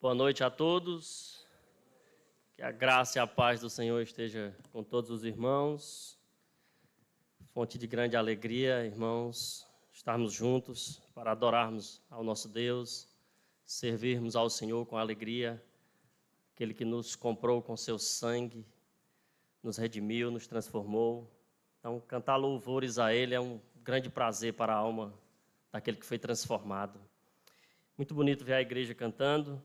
Boa noite a todos. Que a graça e a paz do Senhor esteja com todos os irmãos. Fonte de grande alegria, irmãos, estarmos juntos para adorarmos ao nosso Deus, servirmos ao Senhor com alegria, aquele que nos comprou com seu sangue, nos redimiu, nos transformou. Então, cantar louvores a Ele é um grande prazer para a alma daquele que foi transformado. Muito bonito ver a igreja cantando.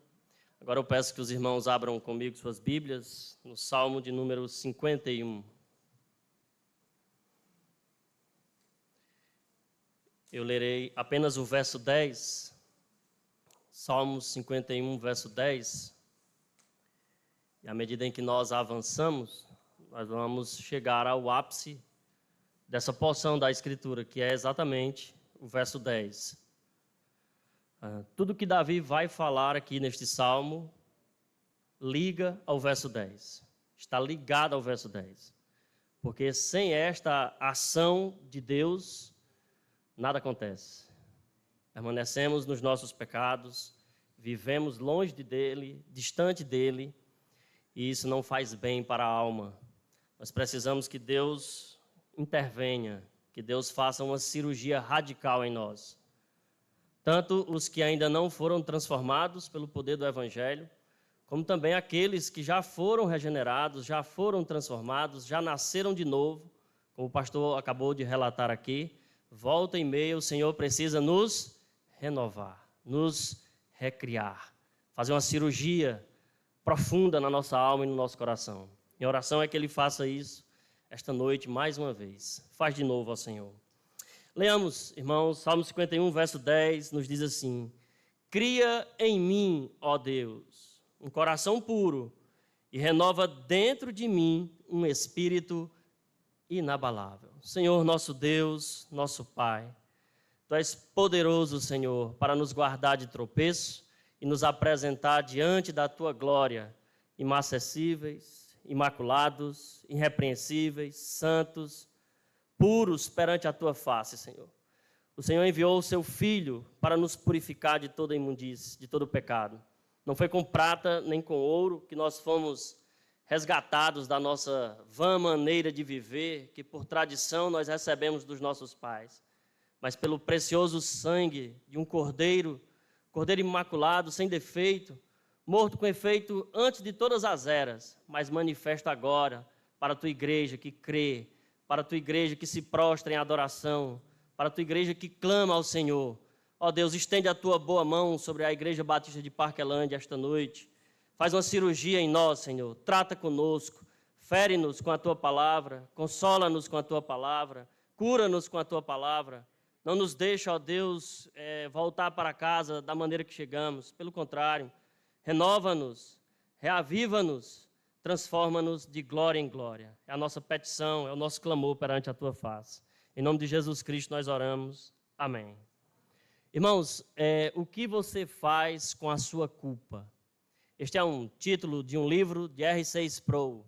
Agora eu peço que os irmãos abram comigo suas Bíblias no Salmo de número 51. Eu lerei apenas o verso 10, Salmo 51, verso 10. E à medida em que nós avançamos, nós vamos chegar ao ápice dessa porção da Escritura, que é exatamente o verso 10. Tudo que Davi vai falar aqui neste Salmo liga ao verso 10. Está ligado ao verso 10. Porque sem esta ação de Deus, nada acontece. Permanecemos nos nossos pecados, vivemos longe dele, distante dele, e isso não faz bem para a alma. Nós precisamos que Deus intervenha, que Deus faça uma cirurgia radical em nós. Tanto os que ainda não foram transformados pelo poder do Evangelho, como também aqueles que já foram regenerados, já foram transformados, já nasceram de novo, como o pastor acabou de relatar aqui. Volta e meia, o Senhor precisa nos renovar, nos recriar, fazer uma cirurgia profunda na nossa alma e no nosso coração. Minha oração é que Ele faça isso esta noite mais uma vez. Faz de novo ao Senhor. Leamos, irmãos, Salmo 51, verso 10, nos diz assim: Cria em mim, ó Deus, um coração puro e renova dentro de mim um espírito inabalável. Senhor, nosso Deus, nosso Pai, Tu és poderoso, Senhor, para nos guardar de tropeço e nos apresentar diante da Tua glória, inacessíveis, imaculados, irrepreensíveis, santos, puros perante a Tua face, Senhor. O Senhor enviou o Seu Filho para nos purificar de toda imundície, de todo pecado. Não foi com prata nem com ouro que nós fomos resgatados da nossa vã maneira de viver, que por tradição nós recebemos dos nossos pais, mas pelo precioso sangue de um cordeiro imaculado, sem defeito, morto com efeito antes de todas as eras, mas manifesto agora para a Tua igreja que crê, para a Tua igreja que se prostra em adoração, para a Tua igreja que clama ao Senhor. Ó Deus, estende a Tua boa mão sobre a Igreja Batista de Parquelândia esta noite. Faz uma cirurgia em nós, Senhor. Trata conosco, fere-nos com a Tua palavra, consola-nos com a Tua palavra, cura-nos com a Tua palavra. Não nos deixa, ó Deus, voltar para casa da maneira que chegamos. Pelo contrário, renova-nos, reaviva-nos, transforma-nos de glória em glória. É a nossa petição, é o nosso clamor perante a Tua face. Em nome de Jesus Cristo nós oramos. Amém. Irmãos, o que você faz com a sua culpa? Este é um título de um livro de R.C. Sproul.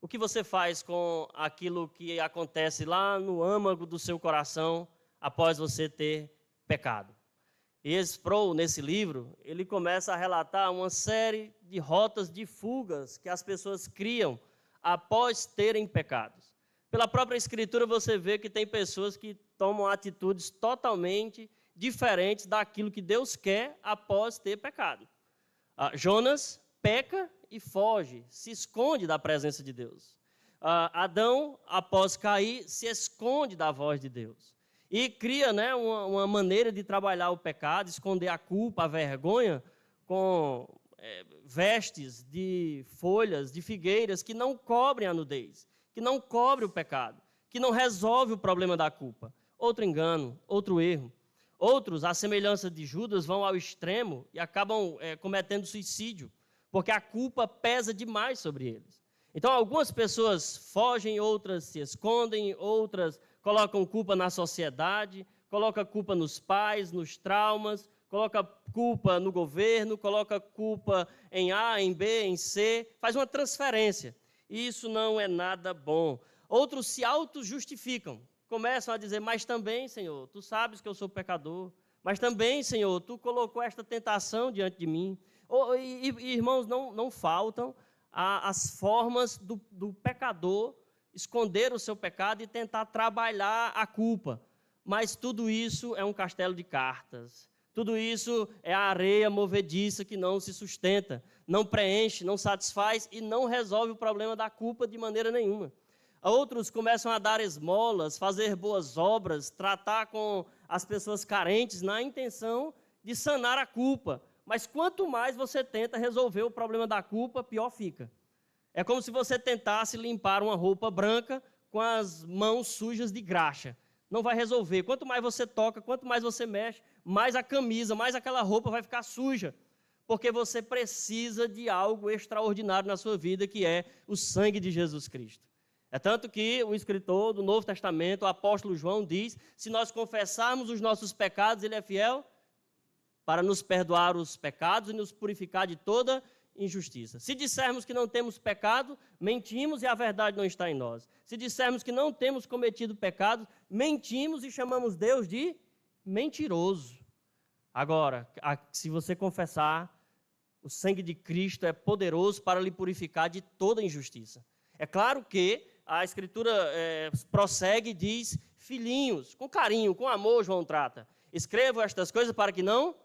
O que você faz com aquilo que acontece lá no âmago do seu coração após você ter pecado? E Sproul, nesse livro, ele começa a relatar uma série de rotas de fugas que as pessoas criam após terem pecados. Pela própria Escritura você vê que tem pessoas que tomam atitudes totalmente diferentes daquilo que Deus quer após ter pecado. Jonas peca e foge, se esconde da presença de Deus. Adão, após cair, se esconde da voz de Deus. E cria, uma maneira de trabalhar o pecado, esconder a culpa, a vergonha, com vestes de folhas, de figueiras, que não cobrem a nudez, que não cobrem o pecado, que não resolve o problema da culpa. Outro engano, outro erro. Outros, à semelhança de Judas, vão ao extremo e acabam cometendo suicídio, porque a culpa pesa demais sobre eles. Então, algumas pessoas fogem, outras se escondem, outras colocam culpa na sociedade, colocam culpa nos pais, nos traumas, colocam culpa no governo, colocam culpa em A, em B, em C, faz uma transferência. E isso não é nada bom. Outros se auto-justificam. Começam a dizer, mas também, Senhor, Tu sabes que eu sou pecador. Mas também, Senhor, Tu colocou esta tentação diante de mim. Irmãos, não faltam as formas do pecador esconder o seu pecado e tentar trabalhar a culpa. Mas tudo isso é um castelo de cartas. Tudo isso é a areia movediça que não se sustenta, não preenche, não satisfaz e não resolve o problema da culpa de maneira nenhuma. Outros começam a dar esmolas, fazer boas obras, tratar com as pessoas carentes na intenção de sanar a culpa. Mas quanto mais você tenta resolver o problema da culpa, pior fica. É como se você tentasse limpar uma roupa branca com as mãos sujas de graxa. Não vai resolver. Quanto mais você toca, quanto mais você mexe, mais a camisa, mais aquela roupa vai ficar suja. Porque você precisa de algo extraordinário na sua vida, que é o sangue de Jesus Cristo. É tanto que o escritor do Novo Testamento, o apóstolo João, diz: se nós confessarmos os nossos pecados, ele é fiel para nos perdoar os pecados e nos purificar de toda injustiça. Se dissermos que não temos pecado, mentimos e a verdade não está em nós. Se dissermos que não temos cometido pecado, mentimos e chamamos Deus de mentiroso. Agora, se você confessar, o sangue de Cristo é poderoso para lhe purificar de toda injustiça. É claro que a Escritura prossegue e diz: filhinhos, com carinho, com amor, João trata. Escrevo estas coisas para que não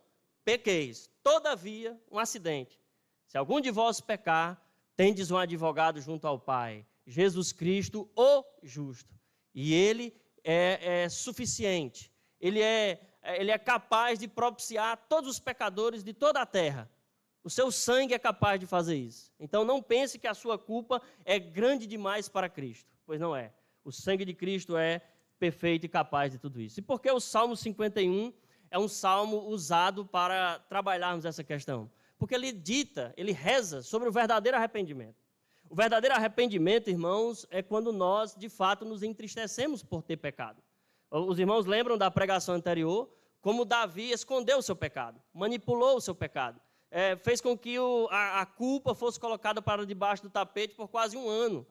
pequeis. Todavia, um acidente. Se algum de vós pecar, tendes um advogado junto ao Pai, Jesus Cristo, o justo. E ele é suficiente. Ele é capaz de propiciar todos os pecadores de toda a terra. O seu sangue é capaz de fazer isso. Então não pense que a sua culpa é grande demais para Cristo, pois não é. O sangue de Cristo é perfeito e capaz de tudo isso. E por que o Salmo 51 é um salmo usado para trabalharmos essa questão? Porque ele reza sobre o verdadeiro arrependimento. O verdadeiro arrependimento, irmãos, é quando nós, de fato, nos entristecemos por ter pecado. Os irmãos lembram da pregação anterior, como Davi escondeu o seu pecado, manipulou o seu pecado. Fez com que a culpa fosse colocada para debaixo do tapete por quase um ano.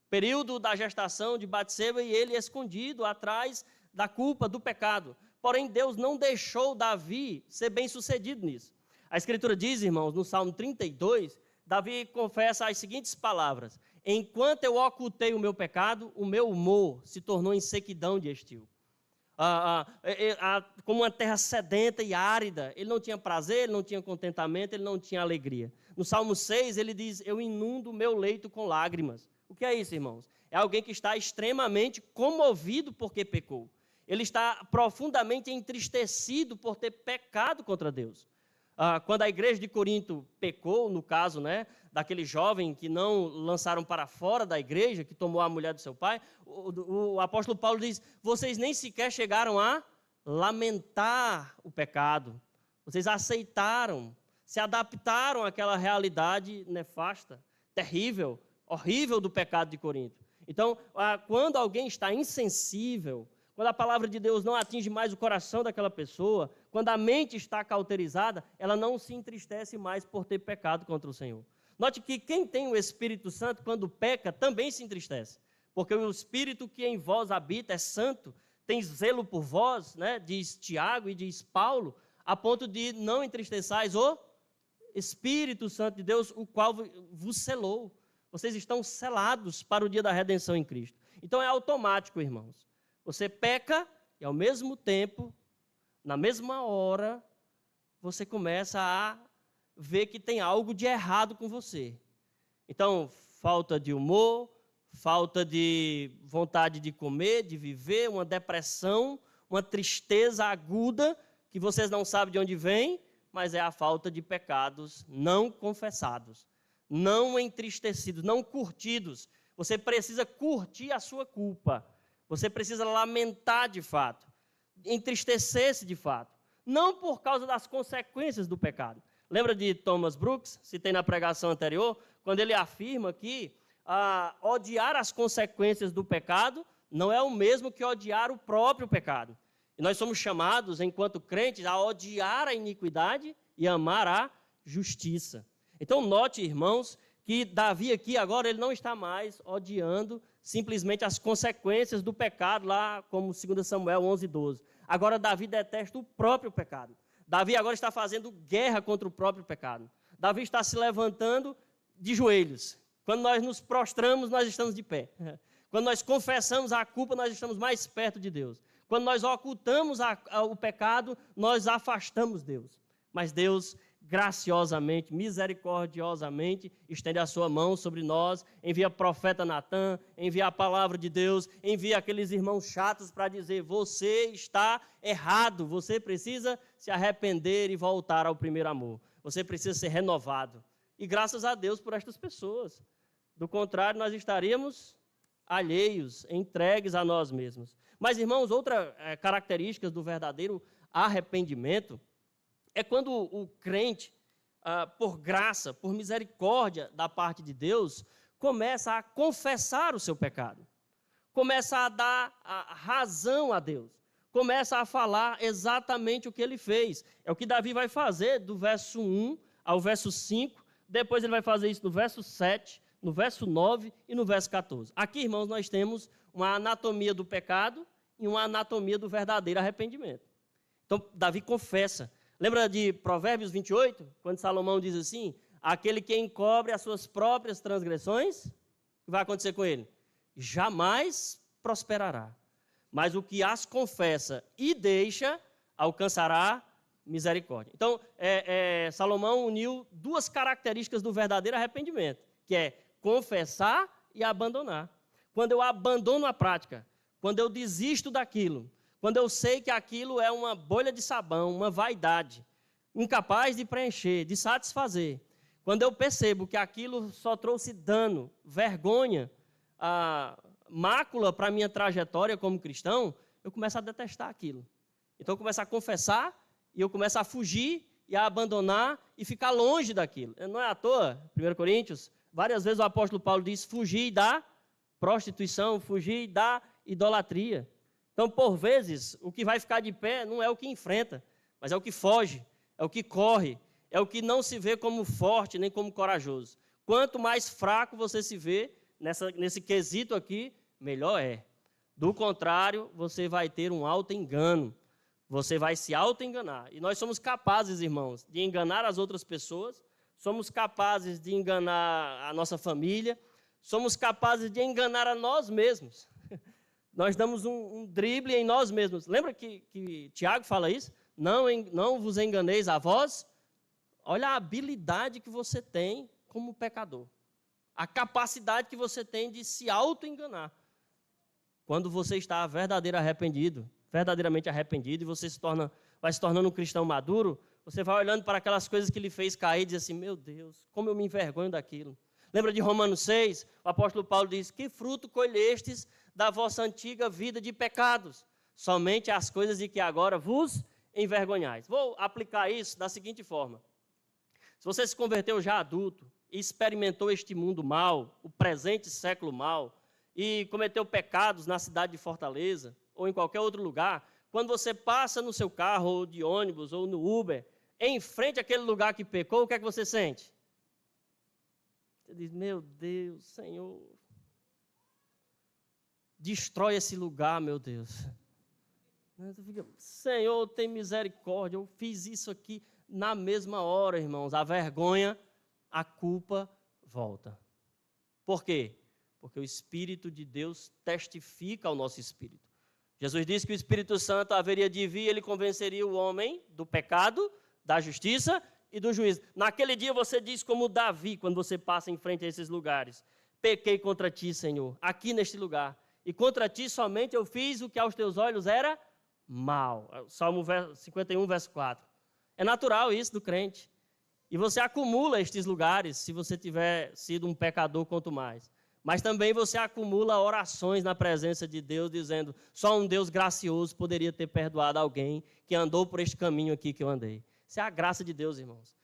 Período da gestação de Batseba e ele escondido atrás da culpa, do pecado. Porém, Deus não deixou Davi ser bem-sucedido nisso. A Escritura diz, irmãos, no Salmo 32, Davi confessa as seguintes palavras: enquanto eu ocultei o meu pecado, o meu humor se tornou em sequidão de estio. Como uma terra sedenta e árida, ele não tinha prazer, ele não tinha contentamento, ele não tinha alegria. No Salmo 6, ele diz: eu inundo o meu leito com lágrimas. O que é isso, irmãos? É alguém que está extremamente comovido porque pecou. Ele está profundamente entristecido por ter pecado contra Deus. Quando a igreja de Corinto pecou, no caso, daquele jovem que não lançaram para fora da igreja, que tomou a mulher do seu pai, o apóstolo Paulo diz: vocês nem sequer chegaram a lamentar o pecado. Vocês aceitaram, se adaptaram àquela realidade nefasta, terrível, horrível do pecado de Corinto. Então, quando alguém está insensível, quando a palavra de Deus não atinge mais o coração daquela pessoa, quando a mente está cauterizada, ela não se entristece mais por ter pecado contra o Senhor. Note que quem tem o Espírito Santo, quando peca, também se entristece. Porque o Espírito que em vós habita é santo, tem zelo por vós, diz Tiago e diz Paulo, a ponto de não entristeçais o Espírito Santo de Deus, o qual vos selou. Vocês estão selados para o dia da redenção em Cristo. Então é automático, irmãos. Você peca e, ao mesmo tempo, na mesma hora, você começa a ver que tem algo de errado com você. Então, falta de humor, falta de vontade de comer, de viver, uma depressão, uma tristeza aguda, que vocês não sabem de onde vem, mas é a falta de pecados não confessados, não entristecidos, não curtidos. Você precisa curtir a sua culpa. Você precisa lamentar de fato, entristecer-se de fato, não por causa das consequências do pecado. Lembra de Thomas Brooks, citei na pregação anterior, quando ele afirma que odiar as consequências do pecado não é o mesmo que odiar o próprio pecado. E nós somos chamados, enquanto crentes, a odiar a iniquidade e amar a justiça. Então, note, irmãos, que Davi aqui agora ele não está mais odiando simplesmente as consequências do pecado, lá como 2 Samuel 11:12. Agora Davi detesta o próprio pecado. Davi agora está fazendo guerra contra o próprio pecado. Davi está se levantando de joelhos. Quando nós nos prostramos, nós estamos de pé. Quando nós confessamos a culpa, nós estamos mais perto de Deus. Quando nós ocultamos o pecado, nós afastamos Deus. Mas Deus, graciosamente, misericordiosamente, estende a sua mão sobre nós, envia o profeta Natã, envia a palavra de Deus, envia aqueles irmãos chatos para dizer, você está errado, você precisa se arrepender e voltar ao primeiro amor. Você precisa ser renovado. E graças a Deus por estas pessoas. Do contrário, nós estaríamos alheios, entregues a nós mesmos. Mas, irmãos, outra característica do verdadeiro arrependimento é quando o crente, por graça, por misericórdia da parte de Deus, começa a confessar o seu pecado, começa a dar a razão a Deus, começa a falar exatamente o que ele fez. É o que Davi vai fazer do verso 1 ao verso 5, depois ele vai fazer isso no verso 7, no verso 9 e no verso 14. Aqui, irmãos, nós temos uma anatomia do pecado e uma anatomia do verdadeiro arrependimento. Então, Davi confessa. Lembra de Provérbios 28, quando Salomão diz assim, aquele que encobre as suas próprias transgressões, o que vai acontecer com ele? Jamais prosperará. Mas o que as confessa e deixa, alcançará misericórdia. Então, Salomão uniu duas características do verdadeiro arrependimento, que é confessar e abandonar. Quando eu abandono a prática, quando eu desisto daquilo, quando eu sei que aquilo é uma bolha de sabão, uma vaidade, incapaz de preencher, de satisfazer, quando eu percebo que aquilo só trouxe dano, vergonha, mácula para a minha trajetória como cristão, eu começo a detestar aquilo. Então eu começo a confessar e eu começo a fugir e a abandonar e ficar longe daquilo. Não é à toa, 1 Coríntios, várias vezes o apóstolo Paulo diz, fugir da prostituição, fugir da idolatria. Então, por vezes, o que vai ficar de pé não é o que enfrenta, mas é o que foge, é o que corre, é o que não se vê como forte nem como corajoso. Quanto mais fraco você se vê nesse quesito aqui, melhor é. Do contrário, você vai ter um auto-engano, você vai se auto-enganar. E nós somos capazes, irmãos, de enganar as outras pessoas, somos capazes de enganar a nossa família, somos capazes de enganar a nós mesmos. Nós damos um drible em nós mesmos. Lembra que Tiago fala isso? Não vos enganeis a vós. Olha a habilidade que você tem como pecador. A capacidade que você tem de se auto-enganar. Quando você está verdadeiramente arrependido, e você vai se tornando um cristão maduro, você vai olhando para aquelas coisas que ele fez cair e diz assim, meu Deus, como eu me envergonho daquilo. Lembra de Romanos 6? O apóstolo Paulo diz, que fruto colhestes da vossa antiga vida de pecados? Somente as coisas de que agora vos envergonhais. Vou aplicar isso da seguinte forma. Se você se converteu já adulto e experimentou este mundo mal, o presente século mal, e cometeu pecados na cidade de Fortaleza, ou em qualquer outro lugar, quando você passa no seu carro, ou de ônibus, ou no Uber, em frente àquele lugar que pecou, o que é que você sente? Você diz, meu Deus, Senhor, destrói esse lugar, meu Deus. Senhor, tem misericórdia, eu fiz isso aqui na mesma hora, irmãos. A vergonha, a culpa volta. Por quê? Porque o Espírito de Deus testifica ao nosso espírito. Jesus disse que o Espírito Santo haveria de vir, ele convenceria o homem do pecado, da justiça e do juízo. Naquele dia você diz como Davi, quando você passa em frente a esses lugares. Pequei contra ti, Senhor, aqui neste lugar. E contra ti somente eu fiz o que aos teus olhos era mal. Salmo 51, verso 4. É natural isso do crente. E você acumula estes lugares, se você tiver sido um pecador, quanto mais. Mas também você acumula orações na presença de Deus, dizendo, só um Deus gracioso poderia ter perdoado alguém que andou por este caminho aqui que eu andei. Isso é a graça de Deus, irmãos.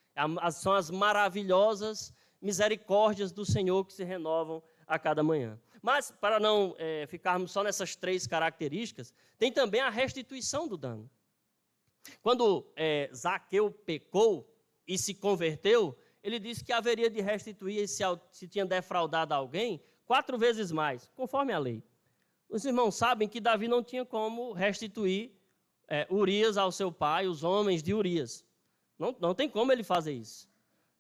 São as maravilhosas misericórdias do Senhor que se renovam a cada manhã. Mas, para não ficarmos só nessas três características, tem também a restituição do dano. Quando Zaqueu pecou e se converteu, ele disse que haveria de restituir, se tinha defraudado alguém, 4 vezes mais, conforme a lei. Os irmãos sabem que Davi não tinha como restituir Urias ao seu pai, os homens de Urias. Não tem como ele fazer isso.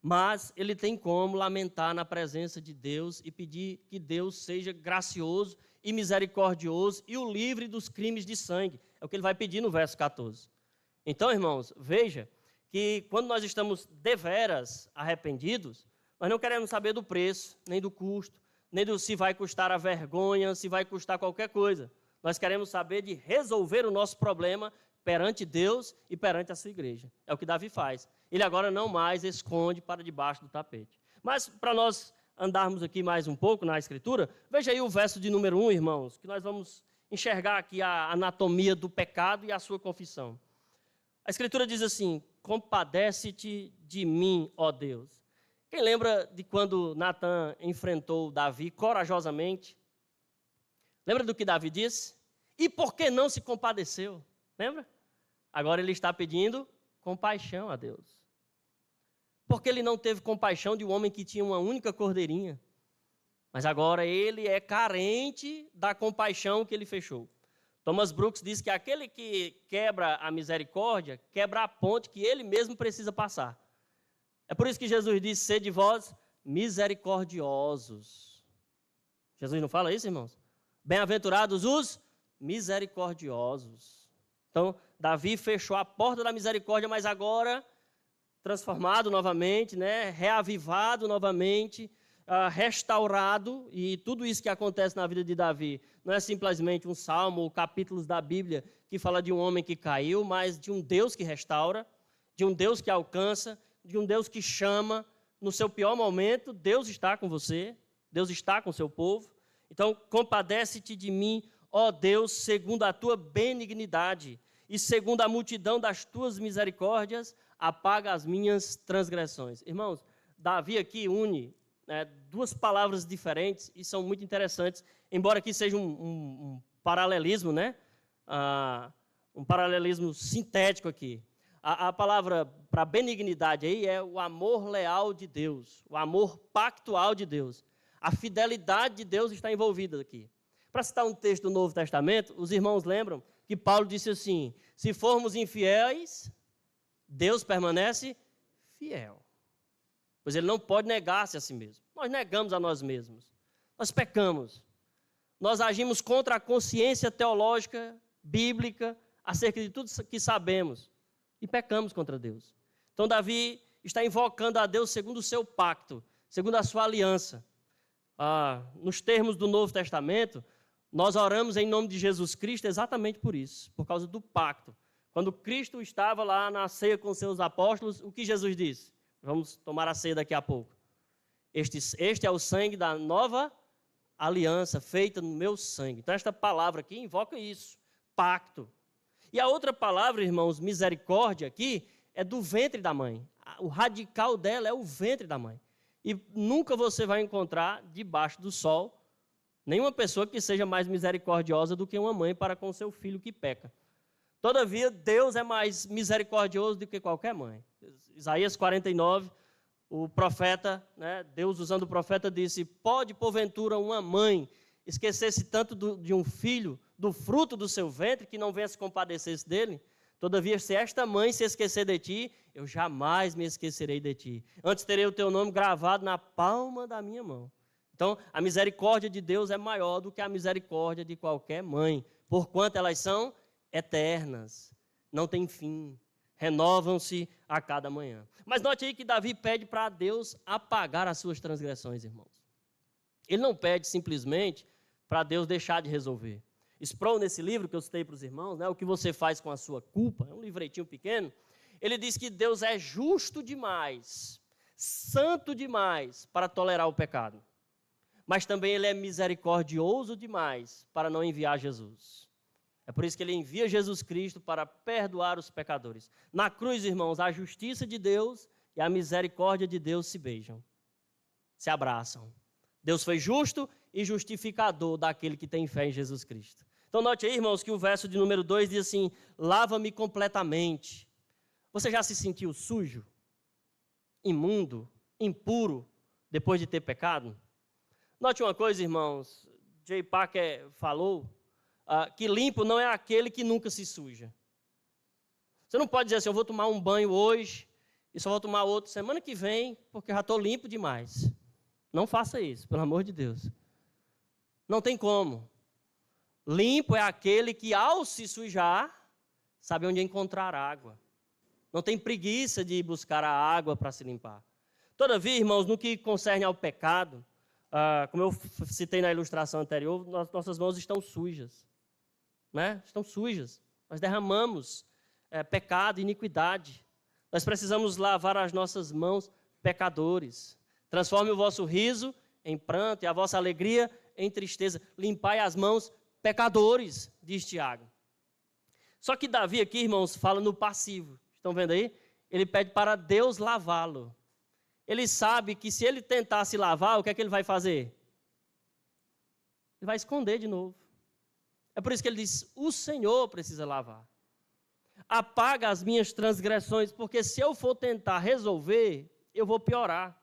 mas ele tem como lamentar na presença de Deus e pedir que Deus seja gracioso e misericordioso e o livre dos crimes de sangue. É o que ele vai pedir no verso 14. Então, irmãos, veja que quando nós estamos deveras arrependidos, nós não queremos saber do preço, nem do custo, nem do se vai custar a vergonha, se vai custar qualquer coisa. Nós queremos saber de resolver o nosso problema perante Deus e perante a sua igreja. É o que Davi faz. Ele agora não mais esconde para debaixo do tapete. Mas para nós andarmos aqui mais um pouco na Escritura, veja aí o verso de número 1, irmãos, que nós vamos enxergar aqui a anatomia do pecado e a sua confissão. A Escritura diz assim: compadece-te de mim, ó Deus. Quem lembra de quando Natã enfrentou Davi corajosamente? Lembra do que Davi disse? E por que não se compadeceu? Lembra? Agora ele está pedindo compaixão a Deus. Porque ele não teve compaixão de um homem que tinha uma única cordeirinha. Mas agora ele é carente da compaixão que ele fechou. Thomas Brooks diz que aquele que quebra a misericórdia, quebra a ponte que ele mesmo precisa passar. É por isso que Jesus disse: sede vós misericordiosos. Jesus não fala isso, irmãos? Bem-aventurados os misericordiosos. Então, Davi fechou a porta da misericórdia, mas agora, transformado novamente, reavivado novamente, restaurado, e tudo isso que acontece na vida de Davi não é simplesmente um salmo ou capítulos da Bíblia que fala de um homem que caiu, mas de um Deus que restaura, de um Deus que alcança, de um Deus que chama. No seu pior momento, Deus está com você, Deus está com o seu povo. Então, compadece-te de mim, ó Deus, segundo a tua benignidade, e segundo a multidão das tuas misericórdias, apaga as minhas transgressões. Irmãos, Davi aqui une duas palavras diferentes e são muito interessantes, embora aqui seja um paralelismo, um paralelismo sintético aqui. A palavra para benignidade aí é o amor leal de Deus, o amor pactual de Deus. A fidelidade de Deus está envolvida aqui. Para citar um texto do Novo Testamento, os irmãos lembram que Paulo disse assim: se formos infiéis, Deus permanece fiel. Pois ele não pode negar-se a si mesmo. Nós negamos a nós mesmos. Nós pecamos. Nós agimos contra a consciência teológica, bíblica, acerca de tudo que sabemos. E pecamos contra Deus. Então, Davi está invocando a Deus segundo o seu pacto, segundo a sua aliança. Nos termos do Novo Testamento, nós oramos em nome de Jesus Cristo exatamente por isso, por causa do pacto. Quando Cristo estava lá na ceia com seus apóstolos, o que Jesus disse? Vamos tomar a ceia daqui a pouco. Este é o sangue da nova aliança, feita no meu sangue. Então, esta palavra aqui invoca isso, pacto. E a outra palavra, irmãos, misericórdia aqui, é do ventre da mãe. O radical dela é o ventre da mãe. E nunca você vai encontrar debaixo do sol nenhuma pessoa que seja mais misericordiosa do que uma mãe para com seu filho que peca. Todavia, Deus é mais misericordioso do que qualquer mãe. Isaías 49, o profeta, Deus usando o profeta, disse: pode porventura uma mãe esquecer-se tanto de um filho, do fruto do seu ventre, que não venha se compadecer dele? Todavia, se esta mãe se esquecer de ti, eu jamais me esquecerei de ti. Antes terei o teu nome gravado na palma da minha mão. Então, a misericórdia de Deus é maior do que a misericórdia de qualquer mãe, porquanto elas são eternas, não tem fim, renovam-se a cada manhã. Mas note aí que Davi pede para Deus apagar as suas transgressões, irmãos. Ele não pede simplesmente para Deus deixar de resolver. Sproul, nesse livro que eu citei para os irmãos, o que você faz com a sua culpa, é um livretinho pequeno, ele diz que Deus é justo demais, santo demais para tolerar o pecado. Mas também ele é misericordioso demais para não enviar Jesus. É por isso que ele envia Jesus Cristo para perdoar os pecadores. Na cruz, irmãos, a justiça de Deus e a misericórdia de Deus se beijam, se abraçam. Deus foi justo e justificador daquele que tem fé em Jesus Cristo. Então, note aí, irmãos, que o verso de número 2 diz assim: lava-me completamente. Você já se sentiu sujo, imundo, impuro, depois de ter pecado? Note uma coisa, irmãos, J. Packer falou que limpo não é aquele que nunca se suja. Você não pode dizer assim: eu vou tomar um banho hoje e só vou tomar outro semana que vem, porque já estou limpo demais. Não faça isso, pelo amor de Deus. Não tem como. Limpo é aquele que, ao se sujar, sabe onde encontrar água. Não tem preguiça de ir buscar a água para se limpar. Todavia, irmãos, no que concerne ao pecado, como eu citei na ilustração anterior, nossas mãos estão sujas. Né? Estão sujas. Nós derramamos pecado, iniquidade. Nós precisamos lavar as nossas mãos, pecadores. Transforme o vosso riso em pranto e a vossa alegria em tristeza. Limpai as mãos, pecadores, diz Tiago. Só que Davi aqui, irmãos, fala no passivo. Estão vendo aí? Ele pede para Deus lavá-lo. Ele sabe que se ele tentar se lavar, o que é que ele vai fazer? Ele vai esconder de novo. É por isso que ele diz, o Senhor precisa lavar. Apaga as minhas transgressões, porque se eu for tentar resolver, eu vou piorar.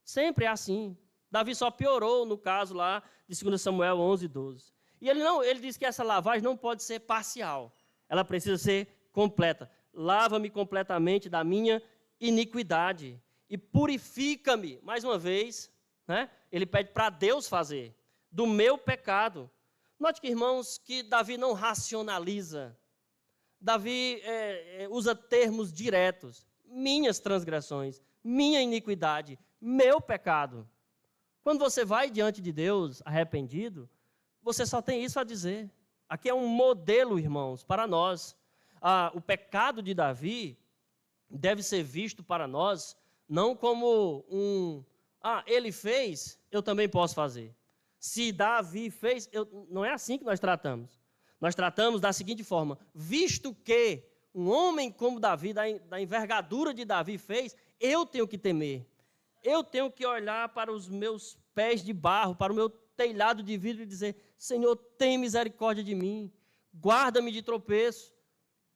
Sempre é assim. Davi só piorou no caso lá de 2 Samuel 11, 12. E ele diz que essa lavagem não pode ser parcial. Ela precisa ser completa. Lava-me completamente da minha iniquidade e purifica-me, mais uma vez, né? Ele pede para Deus fazer, do meu pecado. Note que, irmãos, que Davi não racionaliza. Davi usa termos diretos. Minhas transgressões, minha iniquidade, meu pecado. Quando você vai diante de Deus arrependido, você só tem isso a dizer. Aqui é um modelo, irmãos, para nós. O pecado de Davi deve ser visto para nós não como ele fez, eu também posso fazer. Se Davi fez, não é assim que nós tratamos. Nós tratamos da seguinte forma, visto que um homem como Davi, da envergadura de Davi fez, eu tenho que temer. Eu tenho que olhar para os meus pés de barro, para o meu telhado de vidro e dizer, Senhor, tem misericórdia de mim, guarda-me de tropeço.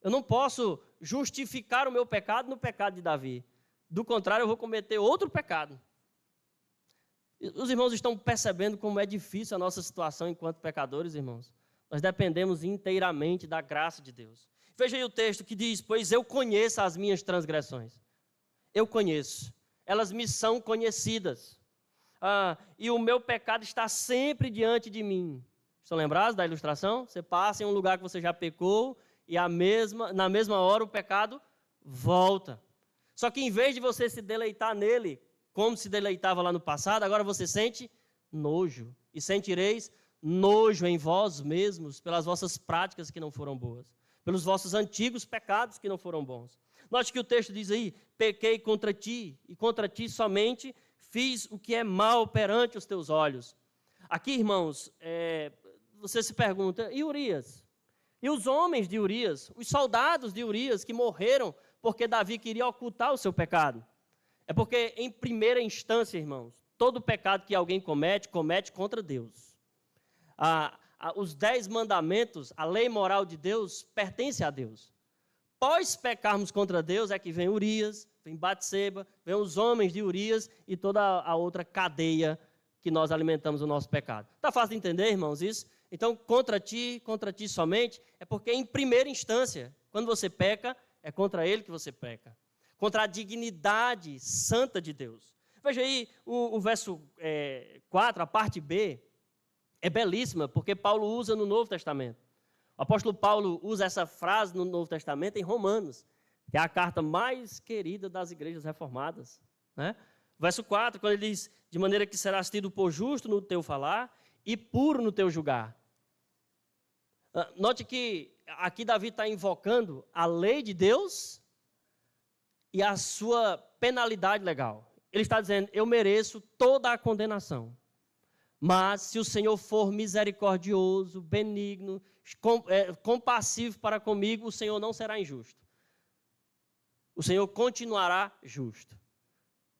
Eu não posso justificar o meu pecado no pecado de Davi. Do contrário, eu vou cometer outro pecado. Os irmãos estão percebendo como é difícil a nossa situação enquanto pecadores, irmãos? Nós dependemos inteiramente da graça de Deus. Veja aí o texto que diz, pois eu conheço as minhas transgressões. Eu conheço. Elas me são conhecidas. E o meu pecado está sempre diante de mim. Estão lembrados da ilustração? Você passa em um lugar que você já pecou e na mesma hora o pecado volta. Só que em vez de você se deleitar nele, como se deleitava lá no passado, agora você sente nojo. E sentireis nojo em vós mesmos pelas vossas práticas que não foram boas, pelos vossos antigos pecados que não foram bons. Note que o texto diz aí, pequei contra ti, e contra ti somente fiz o que é mal perante os teus olhos. Aqui, irmãos, você se pergunta, e Urias? E os homens de Urias, os soldados de Urias que morreram porque Davi queria ocultar o seu pecado? É porque, em primeira instância, irmãos, todo pecado que alguém comete contra Deus. Os 10 mandamentos, a lei moral de Deus, pertence a Deus. Após pecarmos contra Deus, é que vem Urias, vem Batseba, vem os homens de Urias e toda a outra cadeia que nós alimentamos o nosso pecado. Está fácil de entender, irmãos, isso? Então, contra ti somente, é porque, em primeira instância, quando você peca, é contra ele que você peca. Contra a dignidade santa de Deus. Veja aí, o verso 4, a parte B, é belíssima, porque Paulo usa no Novo Testamento. O apóstolo Paulo usa essa frase no Novo Testamento em Romanos, que é a carta mais querida das igrejas reformadas. Né? Verso 4, quando ele diz, de maneira que serás tido por justo no teu falar e puro no teu julgar. Note que aqui Davi está invocando a lei de Deus e a sua penalidade legal. Ele está dizendo, eu mereço toda a condenação. Mas se o Senhor for misericordioso, benigno, compassivo para comigo, o Senhor não será injusto. O Senhor continuará justo,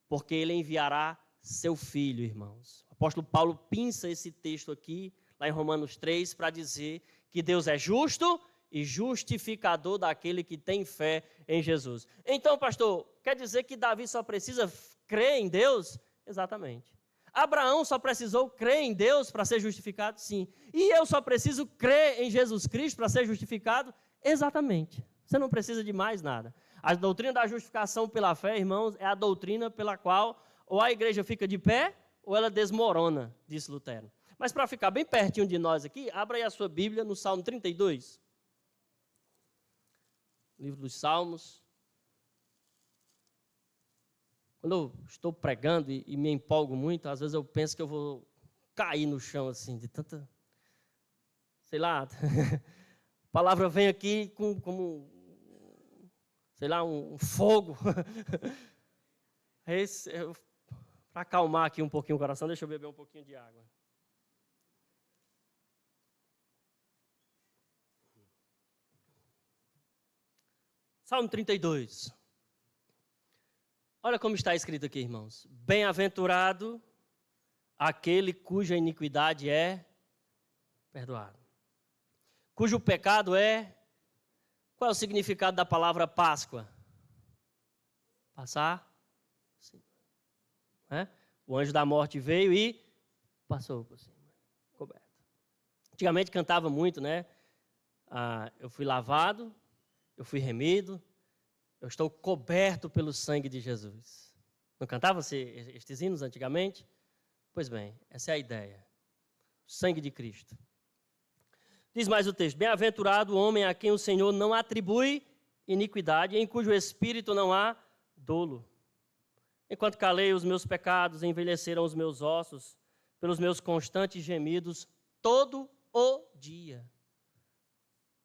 porque Ele enviará seu Filho, irmãos. O apóstolo Paulo pinça esse texto aqui, lá em Romanos 3, para dizer que Deus é justo e justificador daquele que tem fé em Jesus. Então, pastor, quer dizer que Davi só precisa crer em Deus? Exatamente. Abraão só precisou crer em Deus para ser justificado? Sim. E eu só preciso crer em Jesus Cristo para ser justificado? Exatamente. Você não precisa de mais nada. A doutrina da justificação pela fé, irmãos, é a doutrina pela qual ou a igreja fica de pé ou ela desmorona, disse Lutero. Mas para ficar bem pertinho de nós aqui, abra aí a sua Bíblia no Salmo 32. Livro dos Salmos. Quando eu estou pregando e me empolgo muito, às vezes eu penso que eu vou cair no chão assim, de tanta... Sei lá, a palavra vem aqui como, sei lá, um fogo. Para acalmar aqui um pouquinho o coração, deixa eu beber um pouquinho de água. Salmo 32. Olha como está escrito aqui, irmãos. Bem-aventurado aquele cuja iniquidade é perdoada, cujo pecado é... Qual é o significado da palavra Páscoa? Passar? Sim. O anjo da morte veio e passou por cima, coberto. Antigamente cantava muito, né? Eu fui lavado, eu fui remido, eu estou coberto pelo sangue de Jesus. Não cantava-se estes hinos antigamente? Pois bem, essa é a ideia. O sangue de Cristo. Diz mais o texto: bem-aventurado o homem a quem o Senhor não atribui iniquidade, em cujo espírito não há dolo. Enquanto calei os meus pecados, envelheceram os meus ossos, pelos meus constantes gemidos, todo o dia.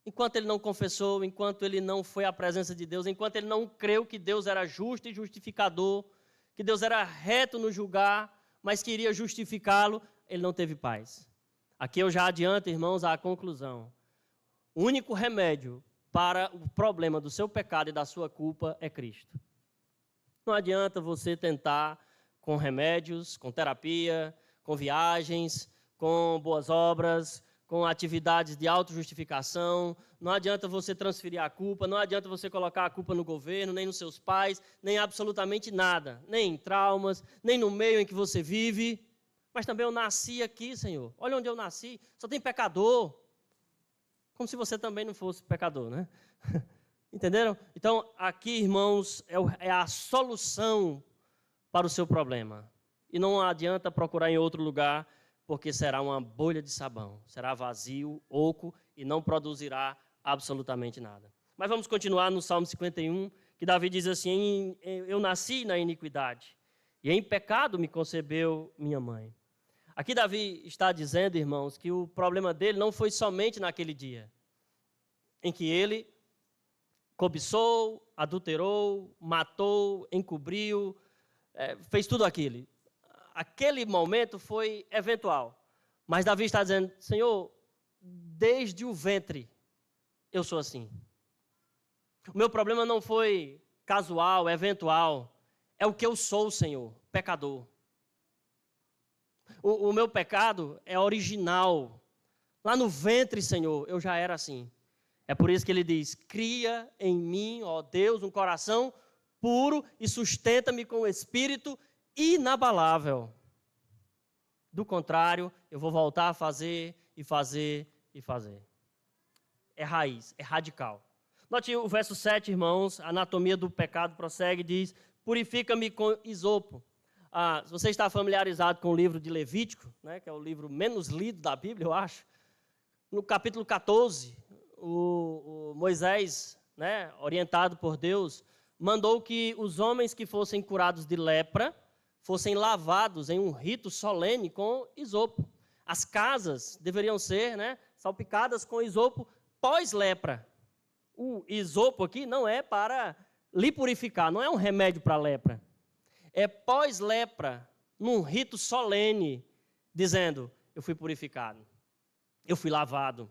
Enquanto ele não confessou, enquanto ele não foi à presença de Deus, enquanto ele não creu que Deus era justo e justificador, que Deus era reto no julgar, mas queria justificá-lo, ele não teve paz. Aqui eu já adianto, irmãos, a conclusão. O único remédio para o problema do seu pecado e da sua culpa é Cristo. Não adianta você tentar com remédios, com terapia, com viagens, com boas obras, com atividades de autojustificação. Não adianta você transferir a culpa, não adianta você colocar a culpa no governo, nem nos seus pais, nem absolutamente nada. Nem em traumas, nem no meio em que você vive. Mas também eu nasci aqui, Senhor. Olha onde eu nasci, só tem pecador. Como se você também não fosse pecador, né? Entenderam? Então, aqui, irmãos, é a solução para o seu problema. E não adianta procurar em outro lugar, porque será uma bolha de sabão. Será vazio, oco e não produzirá absolutamente nada. Mas vamos continuar no Salmo 51, que Davi diz assim: eu nasci na iniquidade, e em pecado me concebeu minha mãe. Aqui Davi está dizendo, irmãos, que o problema dele não foi somente naquele dia, em que ele cobiçou, adulterou, matou, encobriu, fez tudo aquilo. Aquele momento foi eventual. Mas Davi está dizendo: Senhor, desde o ventre eu sou assim. O meu problema não foi casual, eventual. É o que eu sou, Senhor, pecador. O meu pecado é original. Lá no ventre, Senhor, eu já era assim. É por isso que ele diz: cria em mim, ó Deus, um coração puro e sustenta-me com o espírito inabalável. Do contrário, eu vou voltar a fazer e fazer e fazer. É raiz, é radical. Note o verso 7, irmãos, a anatomia do pecado prossegue e diz: purifica-me com isopo. Se você está familiarizado com o livro de Levítico, né, que é o livro menos lido da Bíblia, eu acho, no capítulo 14, o Moisés, né, orientado por Deus, mandou que os homens que fossem curados de lepra fossem lavados em um rito solene com isopo. As casas deveriam ser, né, salpicadas com isopo pós-lepra. O isopo aqui não é para lhe purificar, não é um remédio para a lepra. É pós-lepra, num rito solene, dizendo: eu fui purificado, eu fui lavado.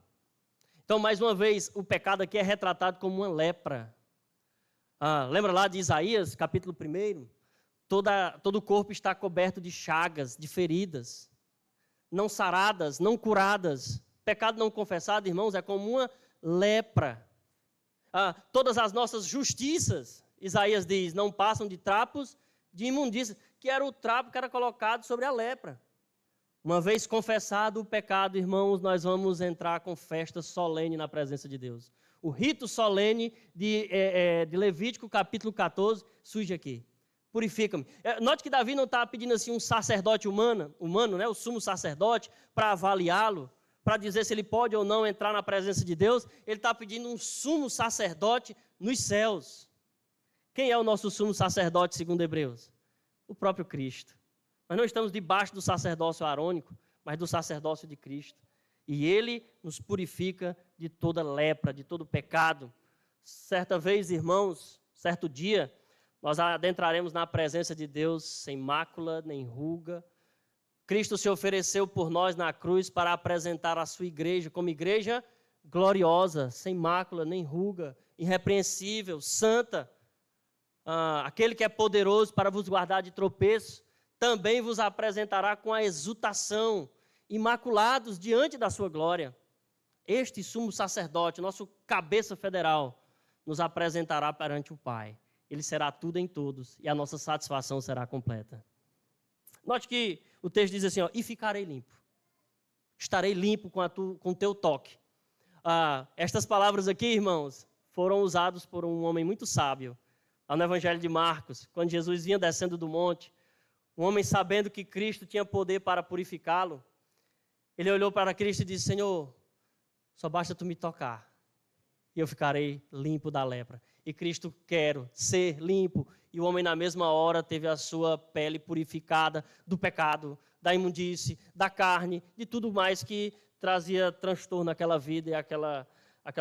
Então, mais uma vez, o pecado aqui é retratado como uma lepra. Lembra lá de Isaías, capítulo 1? Todo o corpo está coberto de chagas, de feridas, não saradas, não curadas. Pecado não confessado, irmãos, é como uma lepra. Todas as nossas justiças, Isaías diz, não passam de trapos de imundícia, que era o trapo que era colocado sobre a lepra. Uma vez confessado o pecado, irmãos, nós vamos entrar com festa solene na presença de Deus. O rito solene de Levítico, capítulo 14, surge aqui. Purifica-me. Note que Davi não está pedindo assim um sacerdote humano, né, o sumo sacerdote, para avaliá-lo, para dizer se ele pode ou não entrar na presença de Deus. Ele está pedindo um sumo sacerdote nos céus. Quem é o nosso sumo sacerdote, segundo Hebreus? O próprio Cristo. Nós não estamos debaixo do sacerdócio arônico, mas do sacerdócio de Cristo. E ele nos purifica de toda lepra, de todo pecado. Certa vez, irmãos, certo dia, nós adentraremos na presença de Deus sem mácula nem ruga. Cristo se ofereceu por nós na cruz para apresentar a sua igreja como igreja gloriosa, sem mácula nem ruga, irrepreensível, santa. Aquele que é poderoso para vos guardar de tropeço, também vos apresentará com a exultação, imaculados diante da sua glória. Este sumo sacerdote, nosso cabeça federal, nos apresentará perante o Pai. Ele será tudo em todos e a nossa satisfação será completa. Note que o texto diz assim, e ficarei limpo. Estarei limpo com o teu toque. Estas palavras aqui, irmãos, foram usadas por um homem muito sábio, lá no Evangelho de Marcos, quando Jesus vinha descendo do monte, um homem sabendo que Cristo tinha poder para purificá-lo, ele olhou para Cristo e disse, Senhor, só basta tu me tocar e eu ficarei limpo da lepra. E Cristo quer ser limpo. E o homem na mesma hora teve a sua pele purificada do pecado, da imundície, da carne, de tudo mais que trazia transtorno naquela vida e aquela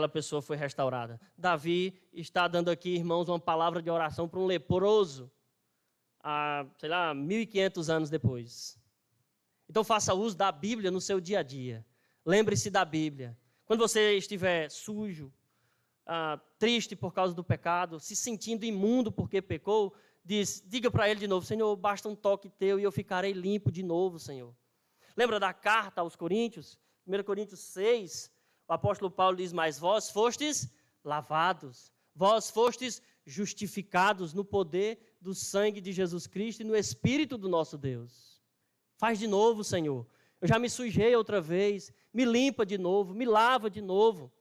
pessoa foi restaurada. Davi está dando aqui, irmãos, uma palavra de oração para um leproso, 1.500 anos depois. Então faça uso da Bíblia no seu dia a dia. Lembre-se da Bíblia. Quando você estiver sujo, triste por causa do pecado, se sentindo imundo porque pecou, diga para ele de novo, Senhor, basta um toque teu e eu ficarei limpo de novo, Senhor. Lembra da carta aos Coríntios? 1 Coríntios 6, o apóstolo Paulo diz, mas vós fostes lavados, vós fostes justificados no poder do sangue de Jesus Cristo e no Espírito do nosso Deus. Faz de novo, Senhor. Eu já me sujei outra vez, me limpa de novo, me lava de novo.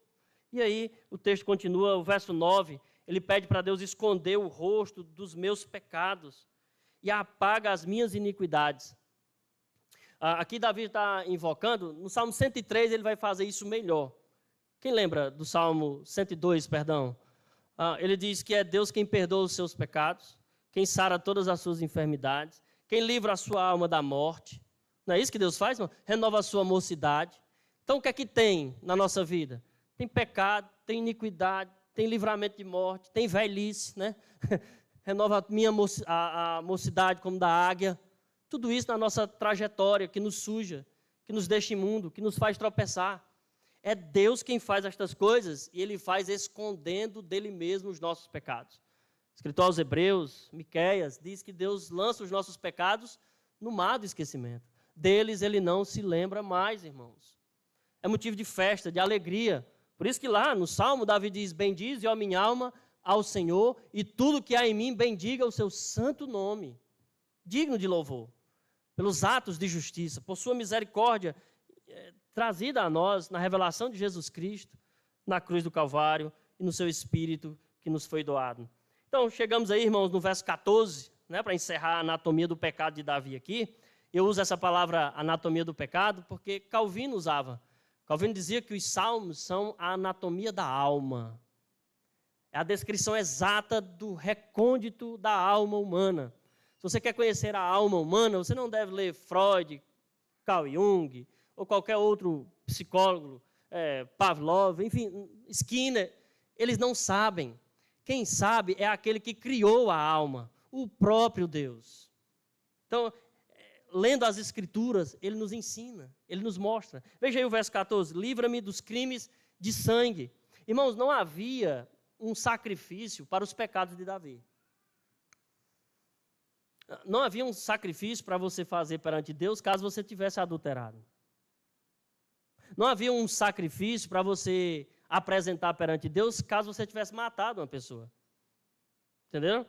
E aí o texto continua, o verso 9, ele pede para Deus esconder o rosto dos meus pecados e apaga as minhas iniquidades. Aqui Davi está invocando, no Salmo 103 ele vai fazer isso melhor. Quem lembra do Salmo 102, perdão? Ele diz que é Deus quem perdoa os seus pecados, quem sara todas as suas enfermidades, quem livra a sua alma da morte. Não é isso que Deus faz, irmão? Renova a sua mocidade. Então o que é que tem na nossa vida? Tem pecado, tem iniquidade, tem livramento de morte, tem velhice, né? Renova a mocidade como da águia. Tudo isso na nossa trajetória que nos suja, que nos deixa imundo, que nos faz tropeçar. É Deus quem faz estas coisas e Ele faz escondendo dele mesmo os nossos pecados. Escritor aos Hebreus, Miqueias, diz que Deus lança os nossos pecados no mar do esquecimento. Deles Ele não se lembra mais, irmãos. É motivo de festa, de alegria. Por isso que lá no Salmo, Davi diz, bendize, ó minha alma, ao Senhor, e tudo que há em mim, bendiga o seu santo nome, digno de louvor, pelos atos de justiça, por sua misericórdia, trazida a nós na revelação de Jesus Cristo, na cruz do Calvário e no seu Espírito que nos foi doado. Então, chegamos aí, irmãos, no verso 14, né, para encerrar a anatomia do pecado de Davi aqui. Eu uso essa palavra anatomia do pecado porque Calvino usava. Calvino dizia que os salmos são a anatomia da alma. É a descrição exata do recôndito da alma humana. Se você quer conhecer a alma humana, você não deve ler Freud, Carl Jung, ou qualquer outro psicólogo, Pavlov, enfim, Skinner. Eles não sabem. Quem sabe é aquele que criou a alma, o próprio Deus. Então, lendo as Escrituras, ele nos ensina, ele nos mostra. Veja aí o verso 14, livra-me dos crimes de sangue. Irmãos, não havia um sacrifício para os pecados de Davi. Não havia um sacrifício para você fazer perante Deus caso você tivesse adulterado. Não havia um sacrifício para você apresentar perante Deus caso você tivesse matado uma pessoa. Entenderam?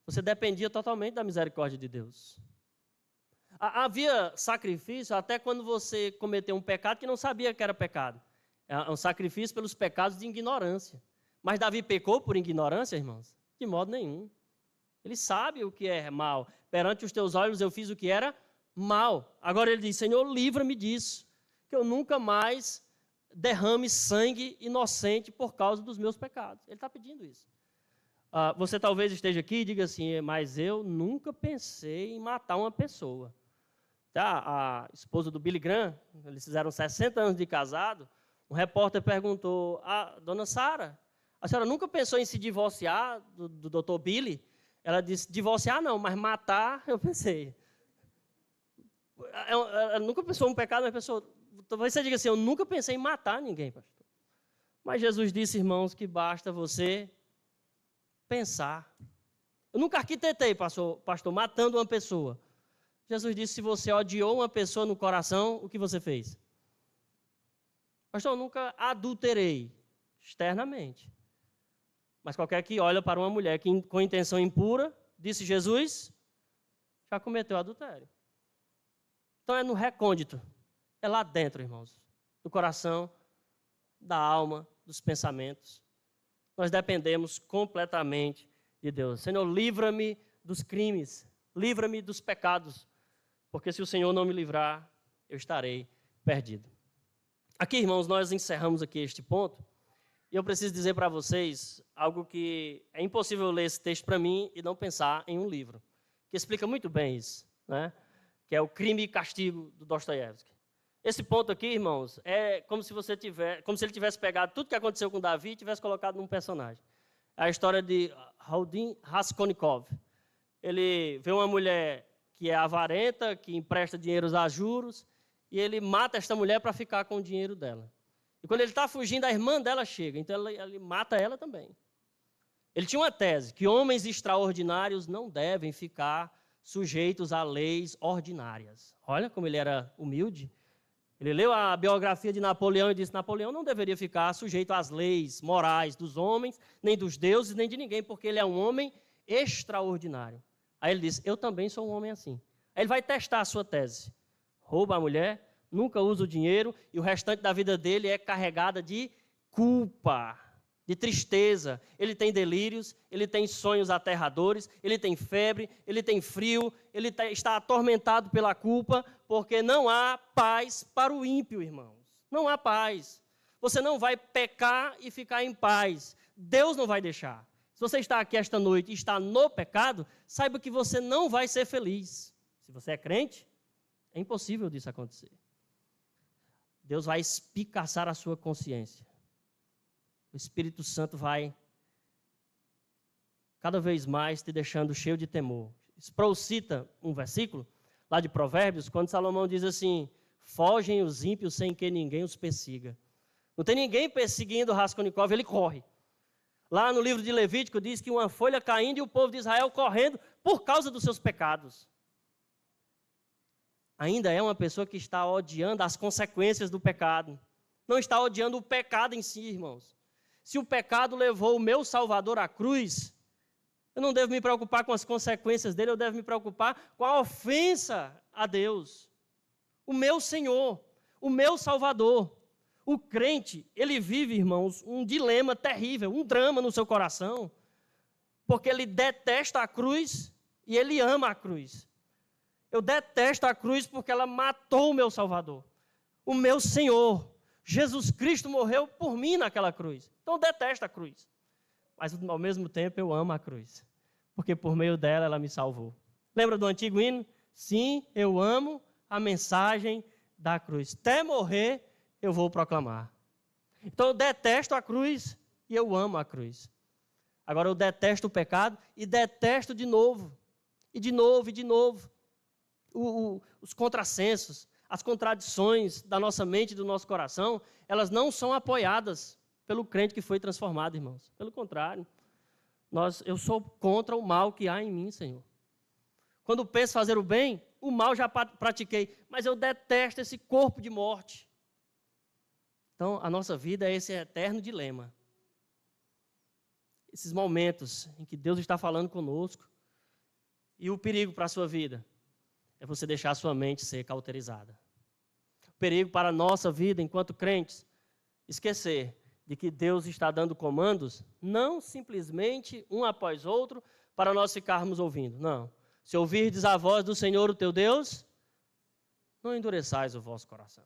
Você dependia totalmente da misericórdia de Deus. Havia sacrifício até quando você cometeu um pecado que não sabia que era pecado. É um sacrifício pelos pecados de ignorância. Mas Davi pecou por ignorância, irmãos? De modo nenhum. Ele sabe o que é mal. Perante os teus olhos eu fiz o que era mal. Agora ele diz, Senhor, livra-me disso, que eu nunca mais derrame sangue inocente por causa dos meus pecados. Ele está pedindo isso. Você talvez esteja aqui e diga assim, mas eu nunca pensei em matar uma pessoa. A esposa do Billy Graham, eles fizeram 60 anos de casado, um repórter perguntou, dona Sara, a senhora nunca pensou em se divorciar do Dr. Billy? Ela disse, divorciar não, mas matar eu pensei. Ela nunca pensou em um pecado, mas pensou, talvez você diga assim, eu nunca pensei em matar ninguém, pastor. Mas Jesus disse, irmãos, que basta você pensar. Eu nunca arquitetei, pastor, matando uma pessoa. Jesus disse, se você odiou uma pessoa no coração, o que você fez? Pastor, eu nunca adulterei externamente. Mas qualquer que olha para uma mulher com intenção impura, disse Jesus, já cometeu adultério. Então é no recôndito, é lá dentro, irmãos, do coração, da alma, dos pensamentos. Nós dependemos completamente de Deus. Senhor, livra-me dos crimes, livra-me dos pecados, porque se o Senhor não me livrar, eu estarei perdido. Aqui, irmãos, nós encerramos aqui este ponto, e eu preciso dizer para vocês algo que é impossível ler esse texto para mim e não pensar em um livro, que explica muito bem isso, né? Que é o Crime e Castigo, do Dostoiévski. Esse ponto aqui, irmãos, é como se ele tivesse pegado tudo que aconteceu com Davi e tivesse colocado num personagem. É a história de Radim Raskolnikov. Ele vê uma mulher que é avarenta, que empresta dinheiro a juros, e ele mata esta mulher para ficar com o dinheiro dela. E quando ele está fugindo, a irmã dela chega, então ele mata ela também. Ele tinha uma tese, que homens extraordinários não devem ficar sujeitos a leis ordinárias. Olha como ele era humilde. Ele leu a biografia de Napoleão e disse, Napoleão não deveria ficar sujeito às leis morais dos homens, nem dos deuses, nem de ninguém, porque ele é um homem extraordinário. Aí ele disse, eu também sou um homem assim. Aí ele vai testar a sua tese. Rouba a mulher, nunca usa o dinheiro, e o restante da vida dele é carregada de culpa, de tristeza. Ele tem delírios, ele tem sonhos aterradores, ele tem febre, ele tem frio, ele está atormentado pela culpa, porque não há paz para o ímpio, irmãos. Não há paz. Você não vai pecar e ficar em paz. Deus não vai deixar. Se você está aqui esta noite e está no pecado, saiba que você não vai ser feliz. Se você é crente, é impossível disso acontecer. Deus vai espicaçar a sua consciência. O Espírito Santo vai cada vez mais te deixando cheio de temor. Sproul cita um versículo lá de Provérbios, quando Salomão diz assim, fogem os ímpios sem que ninguém os persiga. Não tem ninguém perseguindo Raskolnikov, ele corre. Lá no livro de Levítico diz que uma folha caindo e o povo de Israel correndo por causa dos seus pecados. Ainda é uma pessoa que está odiando as consequências do pecado. Não está odiando o pecado em si, irmãos. Se o pecado levou o meu Salvador à cruz, eu não devo me preocupar com as consequências dele, eu devo me preocupar com a ofensa a Deus. O meu Senhor, o meu Salvador. O crente, ele vive, irmãos, um dilema terrível, um drama no seu coração, porque ele detesta a cruz e ele ama a cruz. Eu detesto a cruz porque ela matou o meu Salvador. O meu Senhor, Jesus Cristo morreu por mim naquela cruz. Então eu detesto a cruz. Mas ao mesmo tempo eu amo a cruz, porque por meio dela ela me salvou. Lembra do antigo hino? Sim, eu amo a mensagem da cruz. Até morrer eu vou proclamar. Então eu detesto a cruz e eu amo a cruz. Agora eu detesto o pecado e detesto de novo. E de novo, e de novo. Os contrassensos, as contradições da nossa mente e do nosso coração, elas não são apoiadas pelo crente que foi transformado, irmãos. Pelo contrário, eu sou contra o mal que há em mim, Senhor. Quando penso fazer o bem, o mal já pratiquei, mas eu detesto esse corpo de morte. Então, a nossa vida é esse eterno dilema. Esses momentos em que Deus está falando conosco, e o perigo para a sua vida é você deixar a sua mente ser cauterizada. O perigo para a nossa vida enquanto crentes esquecer de que Deus está dando comandos, não simplesmente um após outro, para nós ficarmos ouvindo. Não. Se ouvirdes a voz do Senhor, o teu Deus, não endureçais o vosso coração.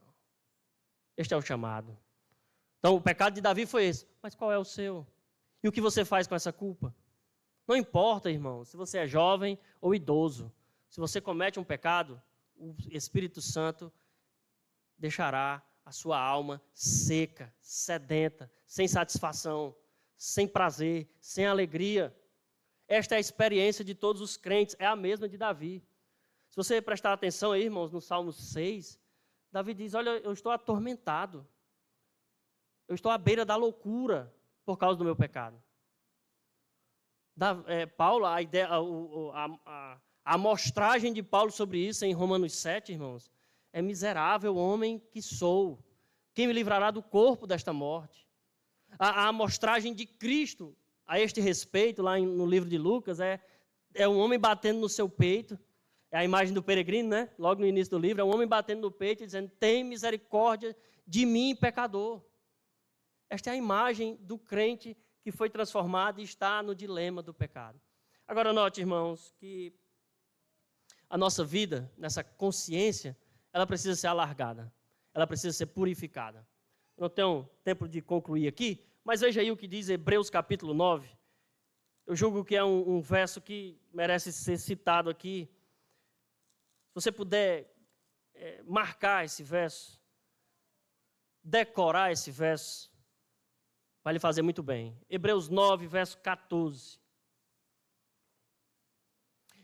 Este é o chamado. Então, o pecado de Davi foi esse. Mas qual é o seu? E o que você faz com essa culpa? Não importa, irmão, se você é jovem ou idoso. Se você comete um pecado, o Espírito Santo deixará a sua alma seca, sedenta, sem satisfação, sem prazer, sem alegria. Esta é a experiência de todos os crentes, é a mesma de Davi. Se você prestar atenção aí, irmãos, no Salmo 6, Davi diz, olha, eu estou atormentado. Eu estou à beira da loucura por causa do meu pecado. Paulo, a amostragem de Paulo sobre isso em Romanos 7, irmãos, é miserável homem que sou. Quem me livrará do corpo desta morte? A amostragem de Cristo a este respeito, lá no livro de Lucas, é um homem batendo no seu peito. É a imagem do peregrino, né? Logo no início do livro, é um homem batendo no peito e dizendo, tem misericórdia de mim, pecador. Esta é a imagem do crente que foi transformado e está no dilema do pecado. Agora, note, irmãos, que a nossa vida, nessa consciência, ela precisa ser alargada. Ela precisa ser purificada. Eu não tenho tempo de concluir aqui, mas veja aí o que diz Hebreus capítulo 9. Eu julgo que é um verso que merece ser citado aqui. Se você puder marcar esse verso, decorar esse verso, vai lhe fazer muito bem. Hebreus 9, verso 14.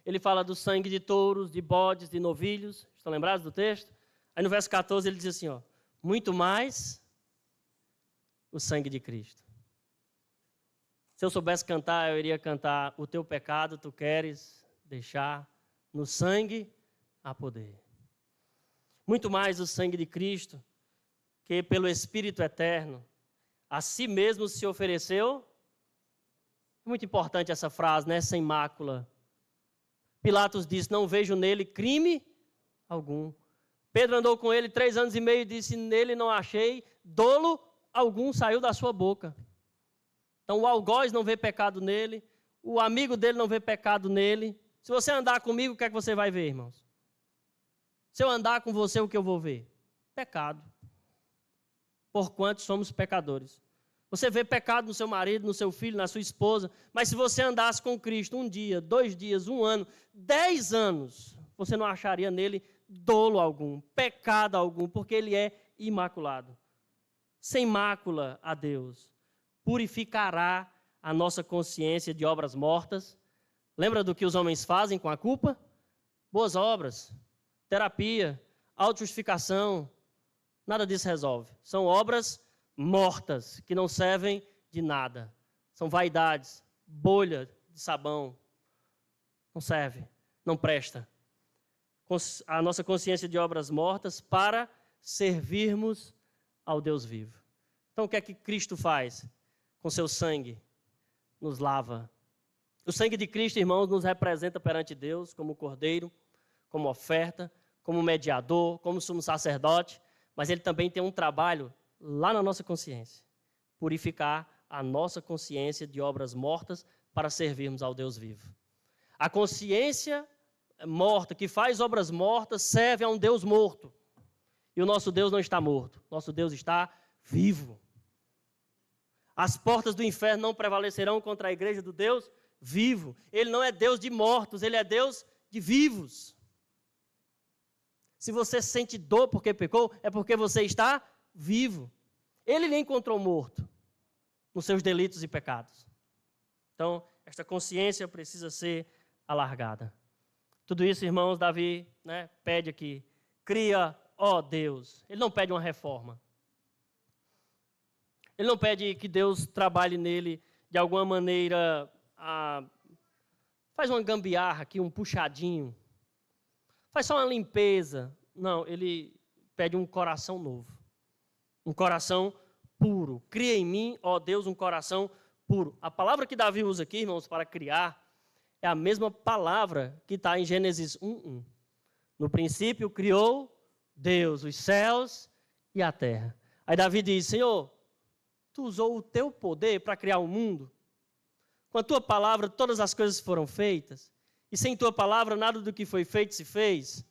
Ele fala do sangue de touros, de bodes, de novilhos. Estão lembrados do texto? Aí no verso 14 ele diz assim, ó, muito mais o sangue de Cristo. Se eu soubesse cantar, eu iria cantar, o teu pecado tu queres deixar, no sangue há poder. Muito mais o sangue de Cristo, que pelo Espírito eterno, a si mesmo se ofereceu. É muito importante essa frase, né? Sem mácula. Pilatos disse, não vejo nele crime algum. Pedro andou com ele 3 anos e meio e disse, nele não achei dolo algum, saiu da sua boca. Então o algoz não vê pecado nele, o amigo dele não vê pecado nele. Se você andar comigo, o que é que você vai ver, irmãos? Se eu andar com você, o que eu vou ver? Pecado. Porquanto somos pecadores. Você vê pecado no seu marido, no seu filho, na sua esposa, mas se você andasse com Cristo 1 dia, 2 dias, 1 ano, 10 anos, você não acharia nele dolo algum, pecado algum, porque ele é imaculado. Sem mácula a Deus, purificará a nossa consciência de obras mortas. Lembra do que os homens fazem com a culpa? Boas obras, terapia, autojustificação, nada disso resolve. São obras mortas, que não servem de nada. São vaidades, bolha de sabão. Não serve, não presta. A nossa consciência de obras mortas para servirmos ao Deus vivo. Então, o que é que Cristo faz? Com seu sangue, nos lava. O sangue de Cristo, irmãos, nos representa perante Deus como cordeiro, como oferta, como mediador, como sumo sacerdote, mas ele também tem um trabalho lá na nossa consciência, purificar a nossa consciência de obras mortas para servirmos ao Deus vivo. A consciência morta, que faz obras mortas, serve a um Deus morto. E o nosso Deus não está morto, nosso Deus está vivo. As portas do inferno não prevalecerão contra a igreja do Deus vivo. Ele não é Deus de mortos, ele é Deus de vivos. Se você sente dor porque pecou, é porque você está vivo. Ele lhe encontrou morto nos seus delitos e pecados. Então, esta consciência precisa ser alargada. Tudo isso, irmãos, Davi, pede aqui. Cria, ó Deus. Ele não pede uma reforma. Ele não pede que Deus trabalhe nele de alguma maneira. Faz uma gambiarra aqui, um puxadinho. Faz só uma limpeza. Não, ele pede um coração novo. Um coração puro. Cria em mim, ó Deus, um coração puro. A palavra que Davi usa aqui, irmãos, para criar, é a mesma palavra que está em Gênesis 1:1. No princípio criou Deus os céus e a terra. Aí Davi diz, Senhor, tu usou o teu poder para criar o mundo. Com a tua palavra, todas as coisas foram feitas. E sem tua palavra, nada do que foi feito se fez.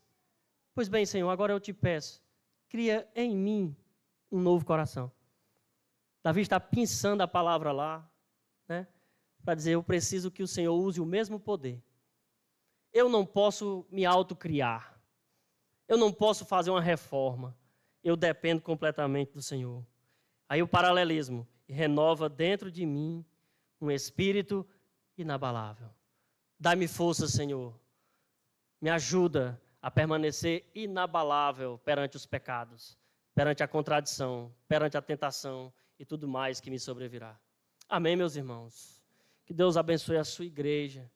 Pois bem, Senhor, agora eu te peço, cria em mim um novo coração. Davi está pensando a palavra lá, né? Para dizer, eu preciso que o Senhor use o mesmo poder. Eu não posso me autocriar. Eu não posso fazer uma reforma. Eu dependo completamente do Senhor. Aí o paralelismo, renova dentro de mim um espírito inabalável. Dá-me força, Senhor. Me ajuda a permanecer inabalável perante os pecados, perante a contradição, perante a tentação e tudo mais que me sobrevirá. Amém, meus irmãos? Que Deus abençoe a sua igreja,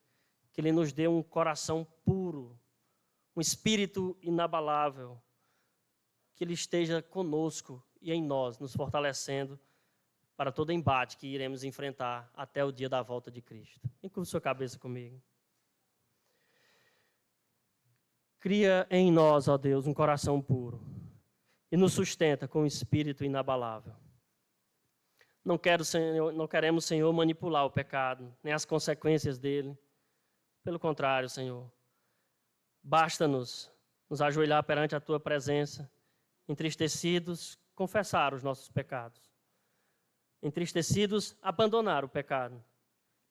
que Ele nos dê um coração puro, um espírito inabalável, que Ele esteja conosco e em nós, nos fortalecendo para todo embate que iremos enfrentar até o dia da volta de Cristo. Encurva sua cabeça comigo. Cria em nós, ó Deus, um coração puro e nos sustenta com um espírito inabalável. Não queremos, Senhor, manipular o pecado, nem as consequências dele. Pelo contrário, Senhor, basta-nos nos ajoelhar perante a Tua presença, entristecidos, confessar os nossos pecados. Entristecidos, abandonar o pecado.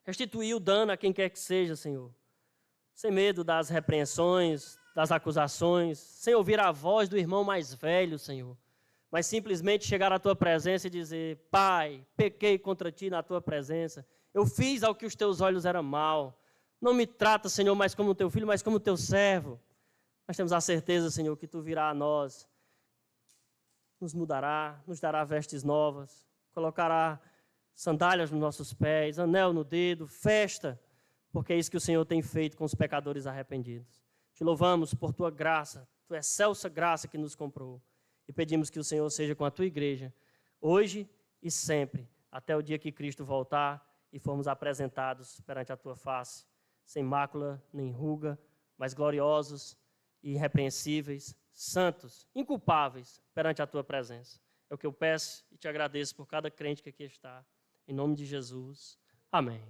Restituir o dano a quem quer que seja, Senhor. Sem medo das repreensões, das acusações, sem ouvir a voz do irmão mais velho, Senhor. Mas simplesmente chegar à Tua presença e dizer, Pai, pequei contra Ti na Tua presença. Eu fiz ao que os Teus olhos eram mal. Não me trata, Senhor, mais como Teu filho, mas como Teu servo. Nós temos a certeza, Senhor, que Tu virá a nós, nos mudará, nos dará vestes novas, colocará sandálias nos nossos pés, anel no dedo, festa, porque é isso que o Senhor tem feito com os pecadores arrependidos. Te louvamos por Tua graça, Tua excelsa graça que nos comprou, e pedimos que o Senhor seja com a Tua igreja, hoje e sempre, até o dia que Cristo voltar e formos apresentados perante a Tua face, sem mácula nem ruga, mas gloriosos e irrepreensíveis, santos, inculpáveis perante a Tua presença. É o que eu peço e te agradeço por cada crente que aqui está. Em nome de Jesus. Amém.